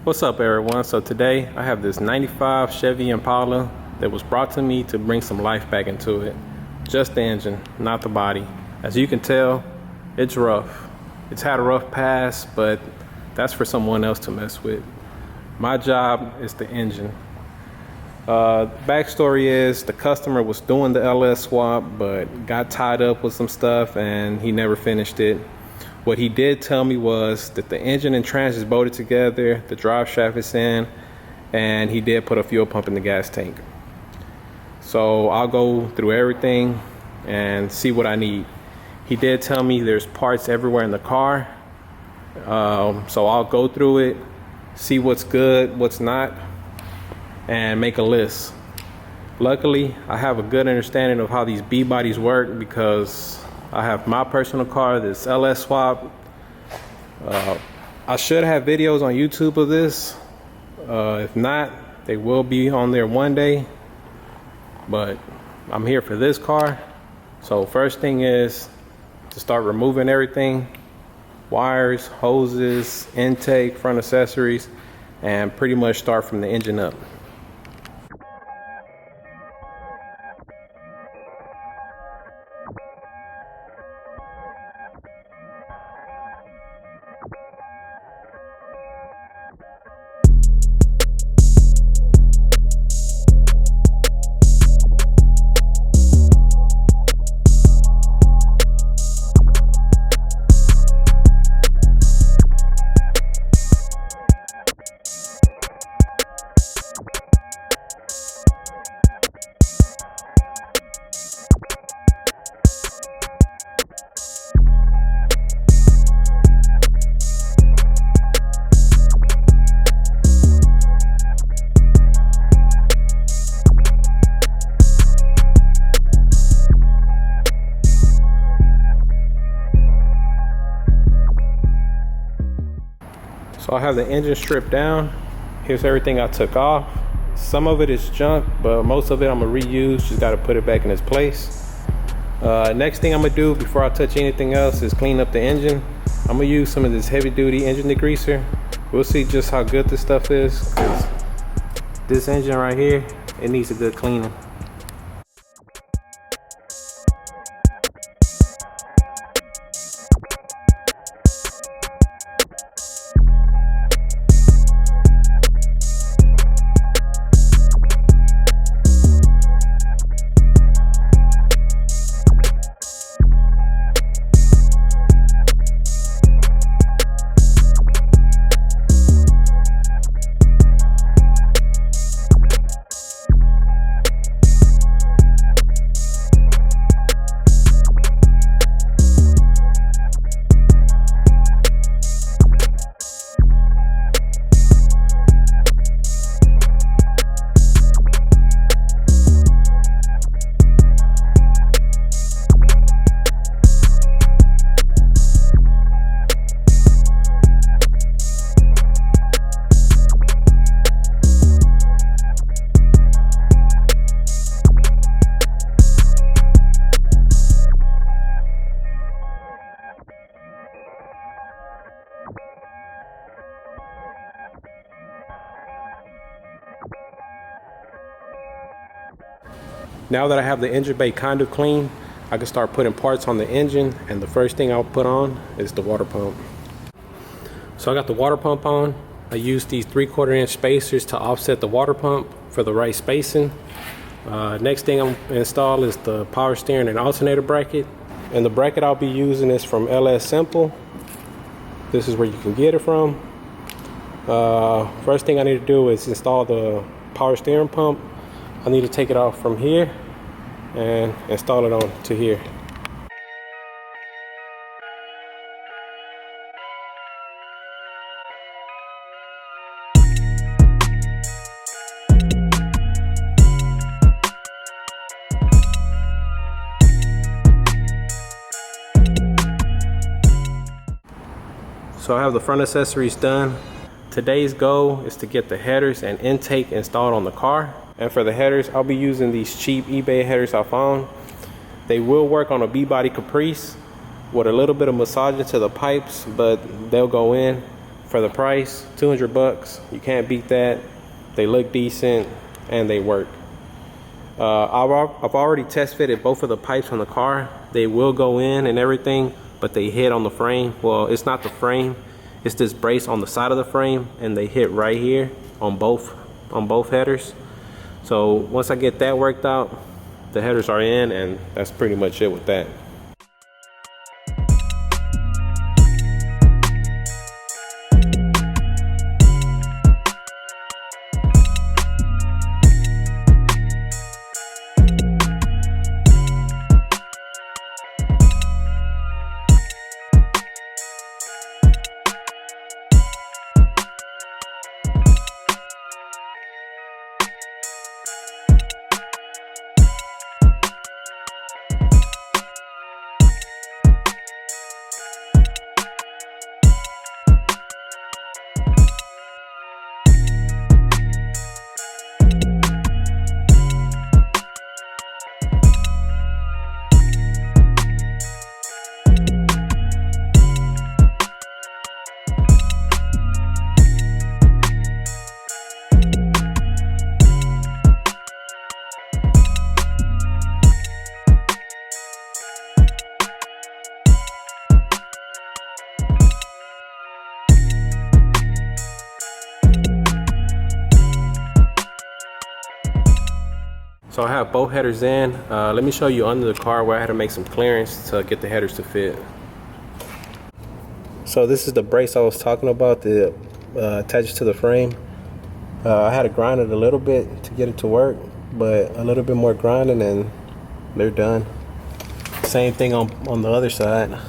What's up everyone? So today I have this 95 Chevy Impala that was brought to me to bring some life back into it. Just the engine, not the body. As you can tell, it's rough. It's had a rough past, but that's for someone else to mess with. My job is the engine. Backstory is the customer was doing the LS swap but got tied up with some stuff and he never finished it. What he did tell me was that the engine and trans is bolted together, the drive shaft is in, and he did put a fuel pump in the gas tank. So I'll go through everything and see what I need. He did tell me there's parts everywhere in the car, so I'll go through it, see what's good, what's not, and make a list. Luckily, I have a good understanding of how these B bodies work because I have my personal car, this LS swap. I should have videos on YouTube of this. If not, they will be on there one day. But I'm here for this car. So first thing is to start removing everything. Wires, hoses, intake, front accessories, and pretty much start from the engine up. So I have the engine stripped down. Here's everything I took off. Some of it is junk, but most of it I'm gonna reuse. Just gotta put it back in its place. Next thing I'm gonna do before I touch anything else is clean up the engine. I'm gonna use some of this heavy duty engine degreaser. We'll see just how good this stuff is. This engine right here, it needs a good cleaning. Now that I have the engine bay kind of clean, I can start putting parts on the engine, and the first thing I'll put on is the water pump. So I got the water pump on. I used these 3/4 inch spacers to offset the water pump for the right spacing. Next thing I'm gonna install is the power steering and alternator bracket. And the bracket I'll be using is from LS Simple. This is where you can get it from. First thing I need to do is install the power steering pump. I need to take it off from here and install it on to here. So I have the front accessories done. Today's goal is to get the headers and intake installed on the car. And for the headers, I'll be using these cheap eBay headers I found. They will work on a B-body Caprice with a little bit of massaging to the pipes, but they'll go in. For the price, 200 bucks, you can't beat that. They look decent and they work. I've already test fitted both of the pipes on the car. They will go in and everything, but they hit on the frame. Well, it's not the frame, it's this brace on the side of the frame, and they hit right here on both headers. So once I get that worked out, the headers are in, and that's pretty much it with that. So I have both headers in. Let me show you under the car where I had to make some clearance to get the headers to fit. So this is the brace I was talking about that attaches to the frame. I had to grind it a little bit to get it to work, but a little bit more grinding and they're done. Same thing on the other side.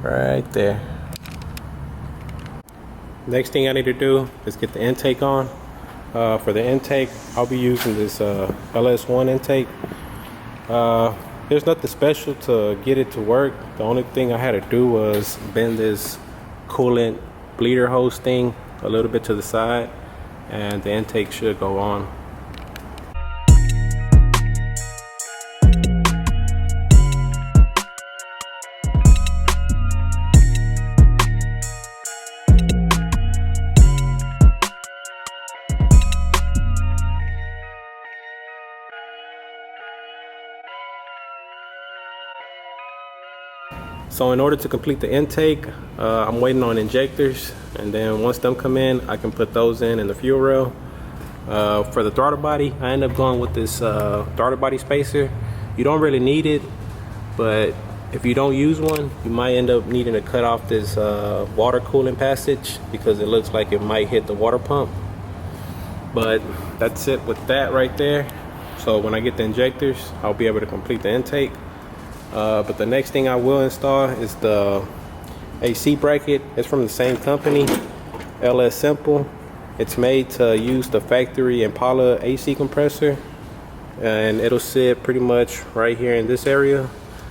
Right there. Next thing I need to do is get the intake on. For the intake, I'll be using this LS1 intake. There's nothing special to get it to work. The only thing I had to do was bend this coolant bleeder hose thing a little bit to the side, and the intake should go on. So in order to complete the intake, I'm waiting on injectors, and then once them come in, I can put those in the fuel rail. For the throttle body, I end up going with this throttle body spacer. You don't really need it, but if you don't use one, you might end up needing to cut off this water cooling passage because it looks like it might hit the water pump. But that's it with that right there. So when I get the injectors, I'll be able to complete the intake. But the next thing I will install is the AC bracket. It's from the same company, LS Simple. It's made to use the factory Impala AC compressor, and it'll sit pretty much right here in this area.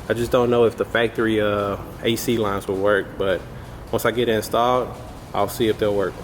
I just don't know if the factory AC lines will work, but once I get it installed, I'll see if they'll work.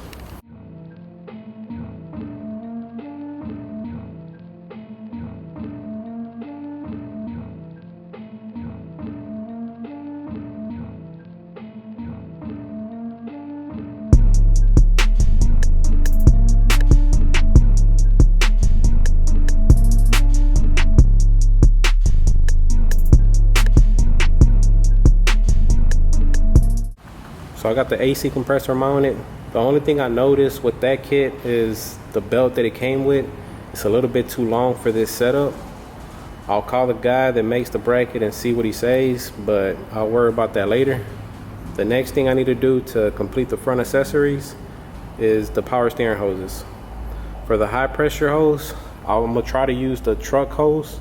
So I got the AC compressor mounted. The only thing I noticed with that kit is the belt that it came with. It's a little bit too long for this setup. I'll call the guy that makes the bracket and see what he says, but I'll worry about that later. The next thing I need to do to complete the front accessories is the power steering hoses. For the high pressure hose, I'm gonna try to use the truck hose,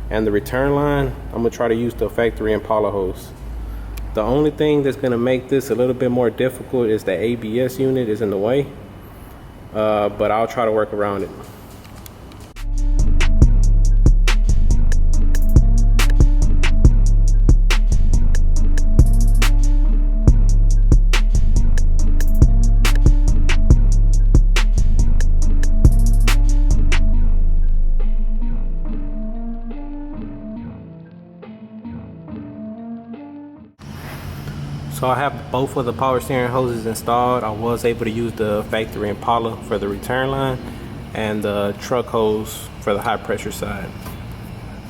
and the return line, I'm gonna try to use the factory Impala hose. The only thing that's gonna make this a little bit more difficult is the ABS unit is in the way, but I'll try to work around it. So I have both of the power steering hoses installed. I was able to use the factory Impala for the return line and the truck hose for the high pressure side.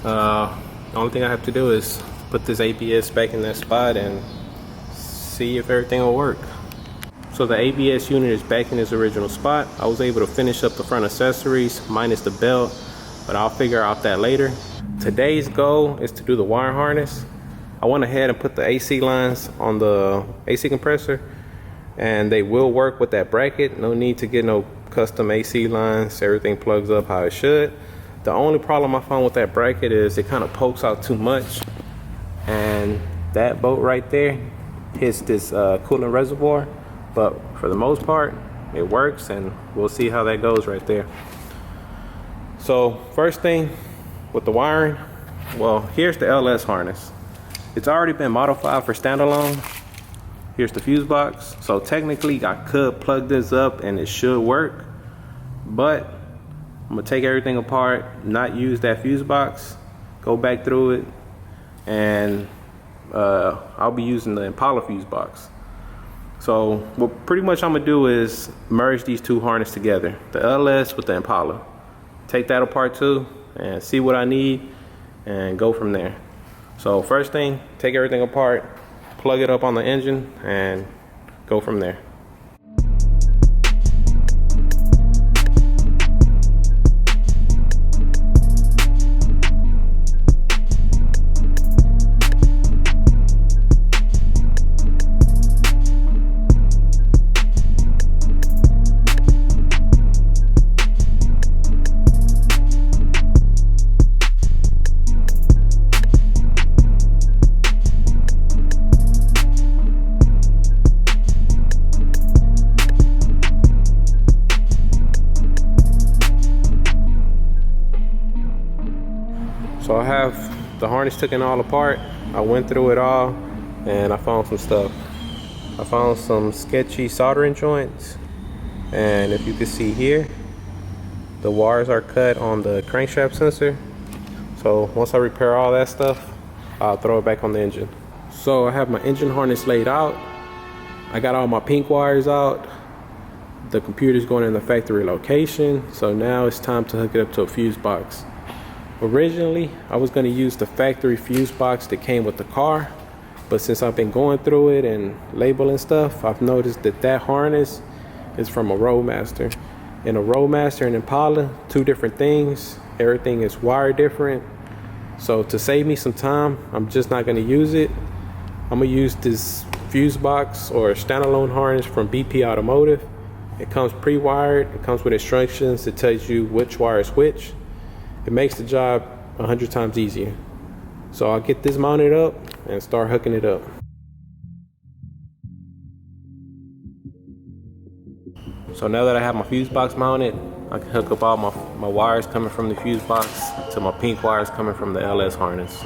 The only thing I have to do is put this ABS back in that spot and see if everything will work. So the ABS unit is back in its original spot. I was able to finish up the front accessories minus the belt, but I'll figure out that later. Today's goal is to do the wire harness. I went ahead and put the AC lines on the AC compressor, and they will work with that bracket. No need to get no custom AC lines. Everything plugs up how it should. The only problem I found with that bracket is it kind of pokes out too much, and that bolt right there hits this coolant reservoir. But for the most part, it works, and we'll see how that goes right there. So first thing with the wiring, well, here's the LS harness. It's already been modified for standalone. Here's the fuse box. So technically I could plug this up and it should work, but I'm gonna take everything apart, not use that fuse box, go back through it, and I'll be using the Impala fuse box. So what pretty much I'm gonna do is merge these two harnesses together, the LS with the Impala. Take that apart too and see what I need and go from there. So first thing, take everything apart, plug it up on the engine, and go from there. So I have the harness taken all apart. I went through it all and I found some stuff. I found some sketchy soldering joints, and if you can see here, the wires are cut on the crankshaft sensor. So once I repair all that stuff, I'll throw it back on the engine. So I have my engine harness laid out. I got all my pink wires out. The computer's going in the factory location. So now it's time to hook it up to a fuse box. Originally, I was going to use the factory fuse box that came with the car, but since I've been going through it and labeling stuff, I've noticed that that harness is from a Roadmaster. In a Roadmaster and Impala, two different things. Everything is wired different. So to save me some time, I'm just not going to use it. I'm going to use this fuse box or standalone harness from BP Automotive. It comes pre-wired. It comes with instructions. It tells you which wire is which. It makes the job 100 times easier. So I'll get this mounted up and start hooking it up. So now that I have my fuse box mounted, I can hook up all my wires coming from the fuse box to my pink wires coming from the LS harness.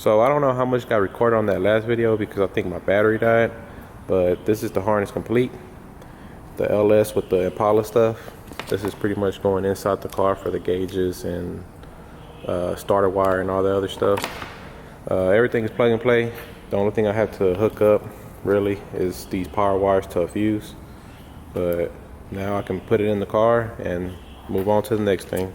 So I don't know how much got recorded on that last video because I think my battery died, but this is the harness complete. The LS with the Impala stuff. This is pretty much going inside the car for the gauges and starter wire and all the other stuff. Everything is plug and play. The only thing I have to hook up really is these power wires to a fuse, but now I can put it in the car and move on to the next thing.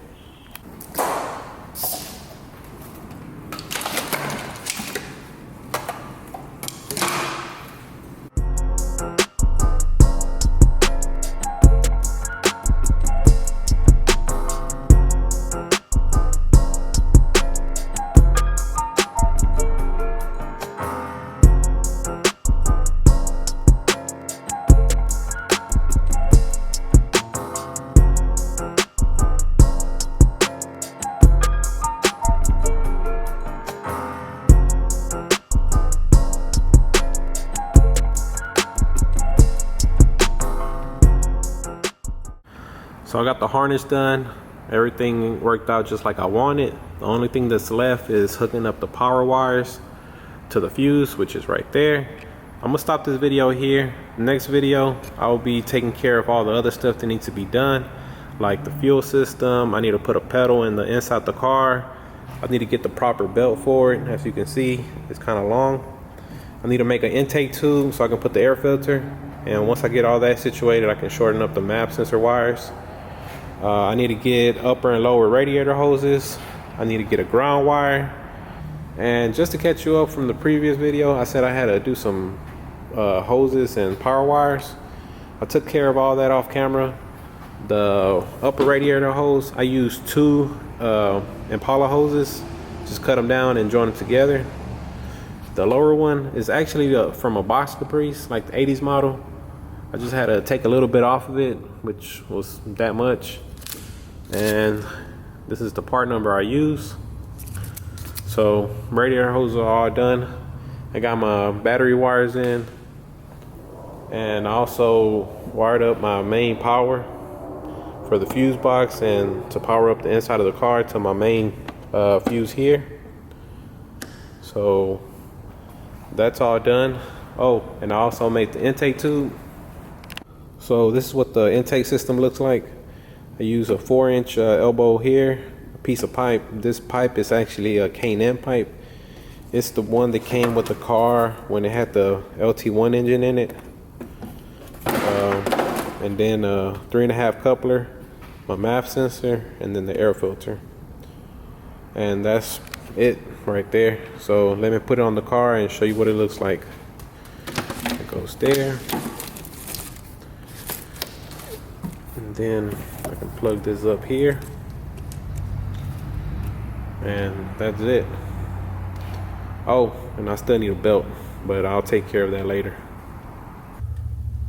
So I got the harness done. Everything worked out just like I wanted. The only thing that's left is hooking up the power wires to the fuse, which is right there. I'm gonna stop this video here. Next video, I'll be taking care of all the other stuff that needs to be done, like the fuel system. I need to put a pedal in the inside the car. I need to get the proper belt for it. As you can see, it's kind of long. I need to make an intake tube so I can put the air filter. And once I get all that situated, I can shorten up the map sensor wires. I need to get upper and lower radiator hoses. I need to get a ground wire. And just to catch you up from the previous video, I said I had to do some hoses and power wires. I took care of all that off camera. The upper radiator hose, I used 2 Impala hoses. Just cut them down and join them together. The lower one is actually from a box Caprice, like the 80s model. I just had to take a little bit off of it, which was that much. And this is the part number I use. So radiator hoses are all done. I got my battery wires in, and I also wired up my main power for the fuse box and to power up the inside of the car to my main fuse here. So that's all done. Oh, and I also made the intake tube. So this is what the intake system looks like. I use a 4-inch elbow here, a piece of pipe. This pipe is actually a K&N pipe. It's the one that came with the car when it had the LT1 engine in it. And then a 3.5 coupler, my MAP sensor, and then the air filter. And that's it right there. So let me put it on the car and show you what it looks like. It goes there. And then I can plug this up here, and that's it. Oh, and I still need a belt, but I'll take care of that later.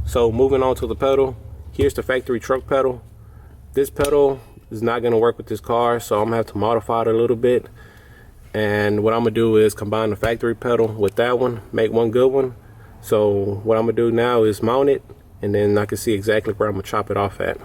So moving on to the pedal, here's the factory truck pedal. This pedal is not going to work with this car, so I'm gonna have to modify it a little bit. And what I'm gonna do is combine the factory pedal with that one, make one good one. So what I'm gonna do now is mount it, and then I can see exactly where I'm gonna chop it off at.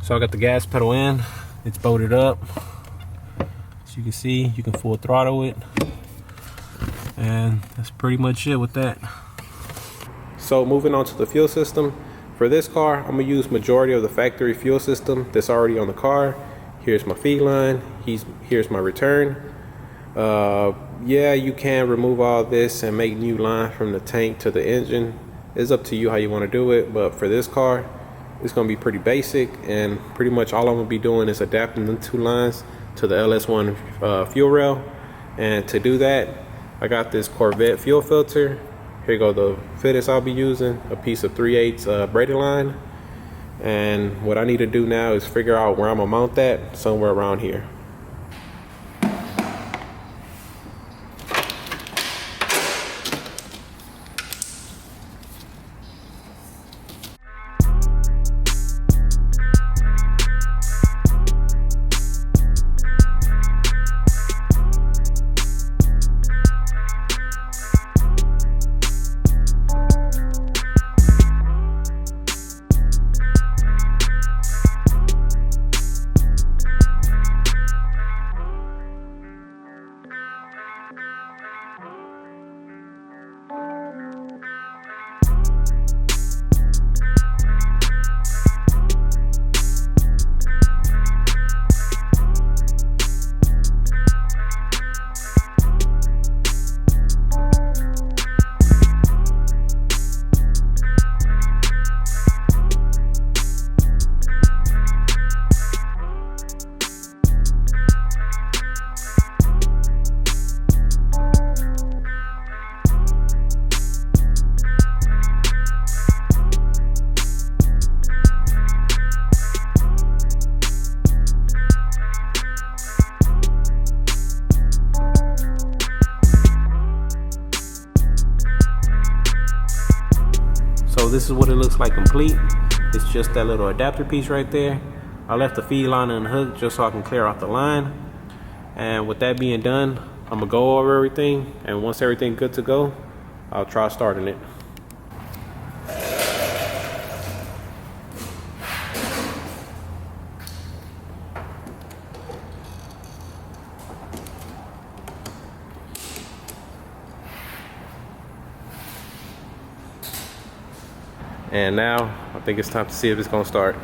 So I got the gas pedal in, it's bolted up. As you can see, you can full throttle it. And that's pretty much it with that. So moving on to the fuel system. For this car, I'm gonna use majority of the factory fuel system that's already on the car. Here's my feed line, here's my return. Yeah, you can remove all this and make new lines from the tank to the engine. It's up to you how you wanna do it, but for this car, it's gonna be pretty basic, and pretty much all I'm gonna be doing is adapting the two lines to the LS1 fuel rail. And to do that, I got this Corvette fuel filter. Here go the fittest I'll be using, a piece of 3/8 braided line. And what I need to do now is figure out where I'm gonna mount that, somewhere around here. So this is what it looks like complete. It's just that little adapter piece right there. I left the feed line unhooked just so I can clear out the line. And with that being done, I'm gonna go over everything, and once everything's good to go, I'll try starting it. And now I think it's time to see if it's gonna start.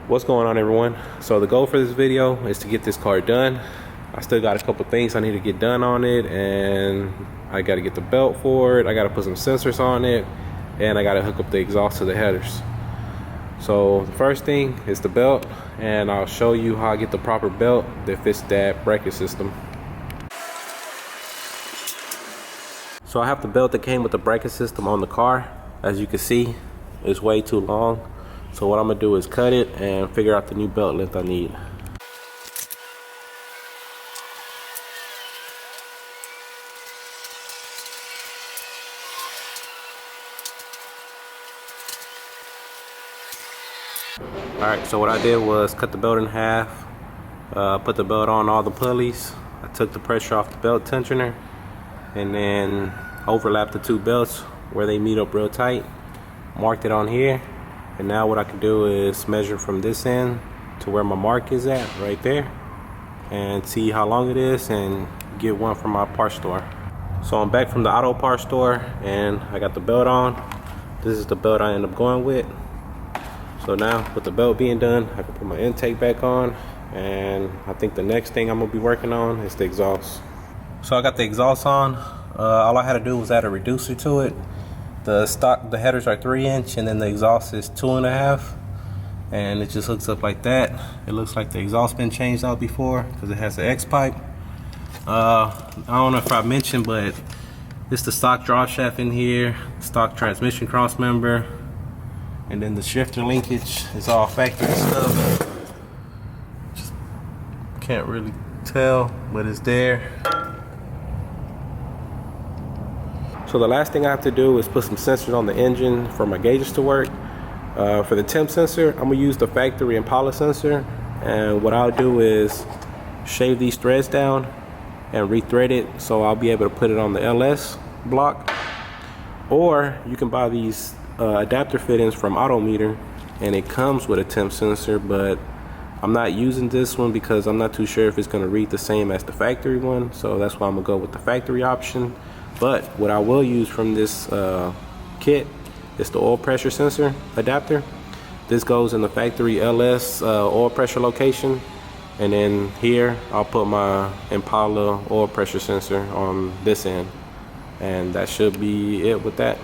What's going on, everyone? So the goal for this video is to get this car done. I still got a couple things I need to get done on it, and I got to get the belt for it. I got to put some sensors on it, and I got to hook up the exhaust to the headers. So the first thing is the belt, and I'll show you how I get the proper belt that fits that bracket system. So I have the belt that came with the bracket system on the car. As you can see, it's way too long. So what I'm gonna do is cut it and figure out the new belt length I need. Alright, so what I did was cut the belt in half, put the belt on all the pulleys. I took the pressure off the belt tensioner and then overlapped the two belts where they meet up real tight. Marked it on here, and now what I can do is measure from this end to where my mark is at, right there, and see how long it is and get one from my parts store. So I'm back from the auto parts store and I got the belt on. This is the belt I end up going with. So now with the belt being done, I can put my intake back on, and I think the next thing I'm gonna be working on is the exhaust. So I got the exhaust on. All I had to do was add a reducer to it. The headers are 3" and then the exhaust is 2.5, and it just hooks up like that. It looks like the exhaust been changed out before because it has the X pipe. I don't know if I mentioned, but it's the stock draw shaft in here, stock transmission cross member, and then the shifter linkage is all factory stuff. Just can't really tell, but it's there. So So the last thing I have to do is put some sensors on the engine for my gauges to work. For the temp sensor, I'm gonna use the factory Impala sensor, and what I'll do is shave these threads down and rethread it so I'll be able to put it on the LS block. Or you can buy these adapter fittings from Autometer, and it comes with a temp sensor, but I'm not using this one because I'm not too sure if it's going to read the same as the factory one, so that's why I'm gonna go with the factory option. But what I will use from this kit is the oil pressure sensor adapter. This goes in the factory LS oil pressure location, and then here I'll put my Impala oil pressure sensor on this end, and that should be it with that.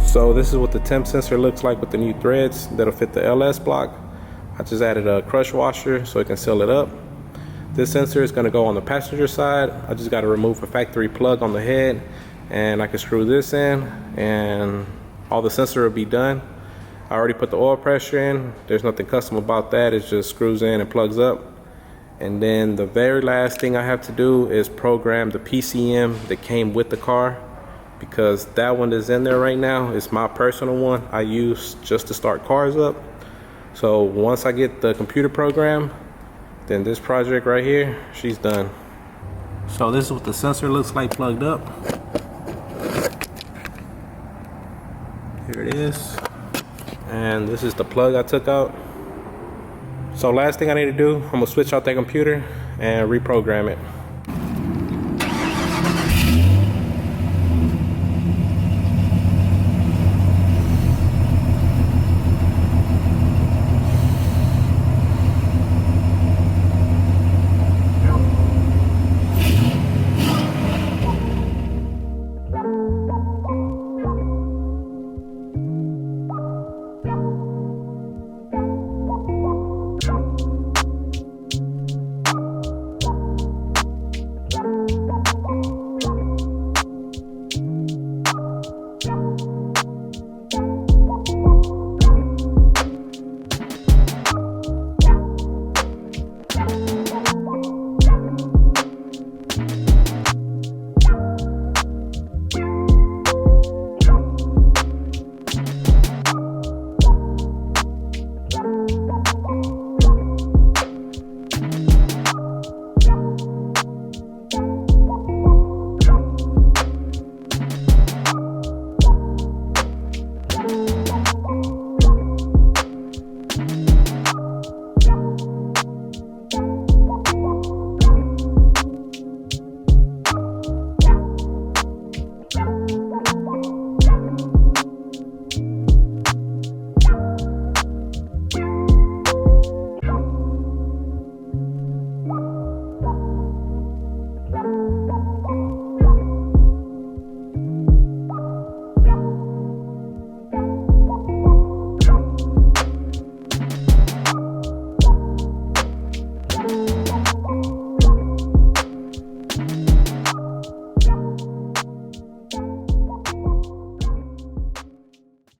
So this is what the temp sensor looks like with the new threads that'll fit the LS block. I just added a crush washer so it can seal it up. This sensor is going to go on the passenger side. I just got to remove a factory plug on the head, and I can screw this in and all the sensor will be done. I already put the oil pressure in. There's nothing custom about that. It just screws in and plugs up. And then the very last thing I have to do is program the PCM that came with the car, because that one that's in there right now is my personal one I use just to start cars up. So once I get the computer program, then this project right here, she's done. So this is what the sensor looks like plugged up. Here it is. And this is the plug I took out. So last thing I need to do, I'm gonna switch out that computer and reprogram it.